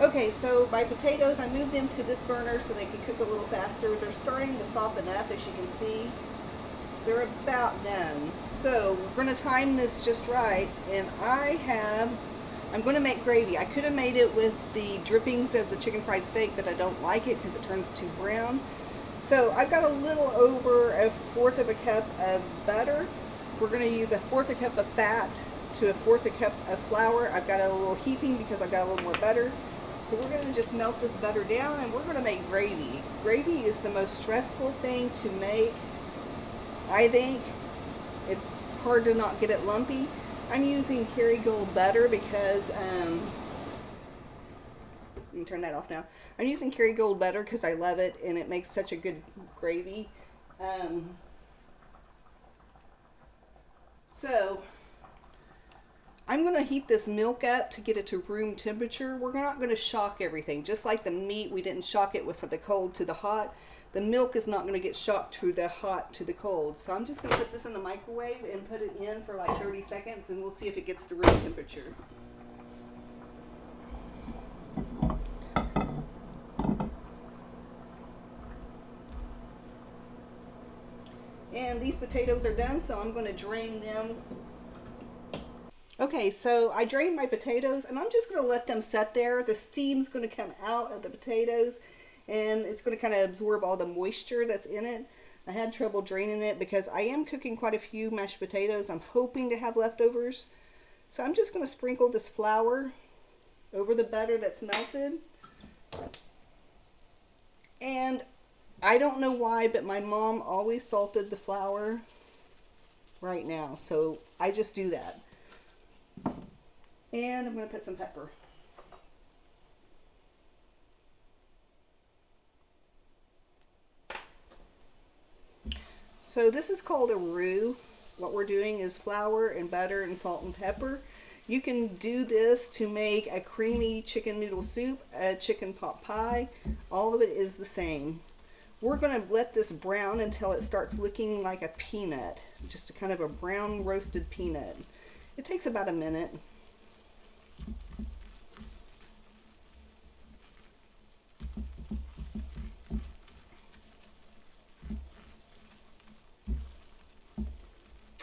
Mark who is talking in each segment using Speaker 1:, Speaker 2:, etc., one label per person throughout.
Speaker 1: Okay, so my potatoes, I moved them to this burner so they can cook a little faster. They're starting to soften up, as you can see. So they're about done. So we're going to time this just right, and I'm going to make gravy. I could have made it with the drippings of the chicken fried steak, but I don't like it because it turns too brown. So I've got a little over a fourth of a cup of butter. We're going to use a fourth a cup of fat to a fourth a cup of flour. I've got a little heaping because I've got a little more butter. So we're going to just melt this butter down and we're going to make gravy. Gravy is the most stressful thing to make, I think. It's hard to not get it lumpy. I'm using Kerrygold butter because, you can turn that off now. I'm using Kerrygold butter because I love it and it makes such a good gravy. So I'm going to heat this milk up to get it to room temperature. We're not going to shock everything. Just like the meat, we didn't shock it from the cold to the hot. The milk is not going to get shocked to the hot to the cold. So I'm just going to put this in the microwave and put it in for like 30 seconds and we'll see if it gets to room temperature. And these potatoes are done, so I'm going to drain them. Okay, so I drained my potatoes and I'm just going to let them set there. The steam's going to come out of the potatoes and it's going to kind of absorb all the moisture that's in it. I had trouble draining it because I am cooking quite a few mashed potatoes. I'm hoping to have leftovers. So I'm just going to sprinkle this flour over the butter that's melted. And I don't know why, but my mom always salted the flour right now. So I just do that. And I'm going to put some pepper. So this is called a roux. What we're doing is flour and butter and salt and pepper. You can do this to make a creamy chicken noodle soup, a chicken pot pie. All of it is the same. We're going to let this brown until it starts looking like a peanut. Just a kind of a brown roasted peanut. It takes about a minute.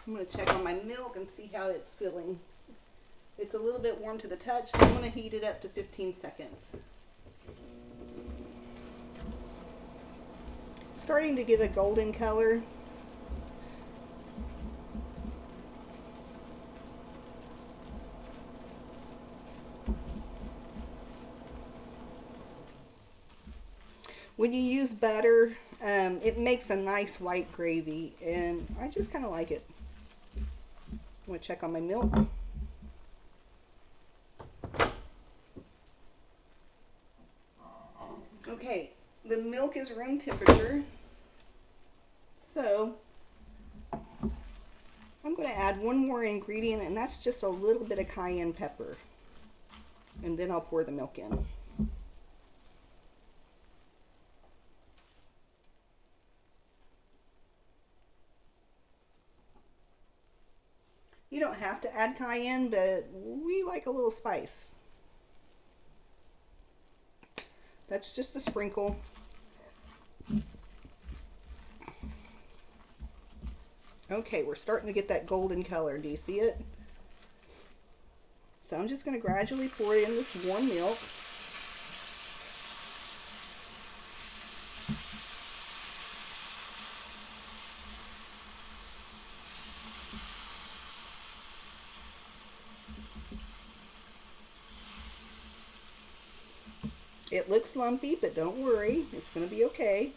Speaker 1: I'm going to check on my milk and see how it's feeling. It's a little bit warm to the touch, so I'm going to heat it up to 15 seconds. It's starting to get a golden color. When you use butter, it makes a nice white gravy, and I just kind of like it. I'm going to check on my milk. Okay, the milk is room temperature, so I'm going to add one more ingredient, and that's just a little bit of cayenne pepper, and then I'll pour the milk in. You don't have to add cayenne, but we like a little spice. That's just a sprinkle. Okay, we're starting to get that golden color. Do you see it? So I'm just going to gradually pour in this warm milk. It looks lumpy, but don't worry. It's going to be okay.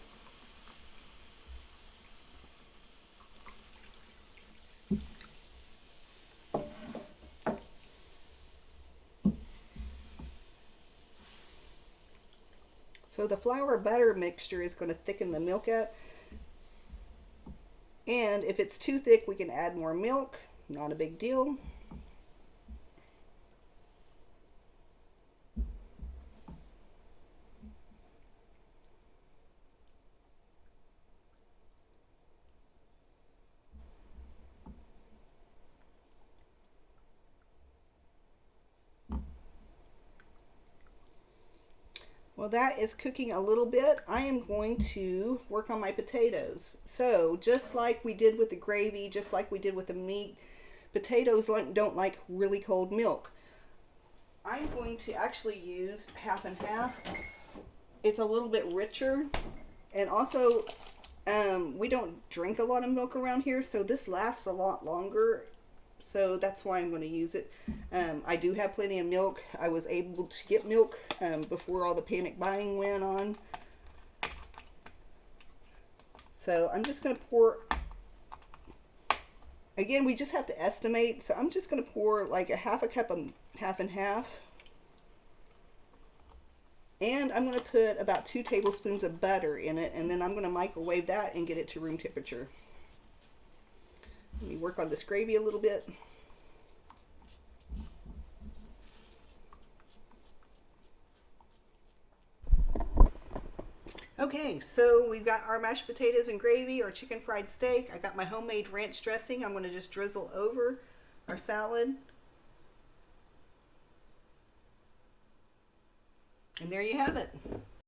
Speaker 1: So the flour butter mixture is going to thicken the milk up. And if it's too thick, we can add more milk. Not a big deal. Well, that is cooking a little bit. I am going to work on my potatoes. So, just like we did with the gravy, just like we did with the meat, potatoes don't like really cold milk. I'm going to actually use half and half. It's a little bit richer, and also we don't drink a lot of milk around here, so this lasts a lot longer. So that's why I'm going to use it. I do have plenty of milk. I was able to get milk before all the panic buying went on. So I'm just going to pour. Again, we just have to estimate. So I'm just going to pour like a half a cup of half and half. And I'm going to put about 2 tablespoons of butter in it. And then I'm going to microwave that and get it to room temperature. Let me work on this gravy a little bit. Okay, so we've got our mashed potatoes and gravy, our chicken fried steak. I got my homemade ranch dressing. I'm going to just drizzle over our salad. And there you have it.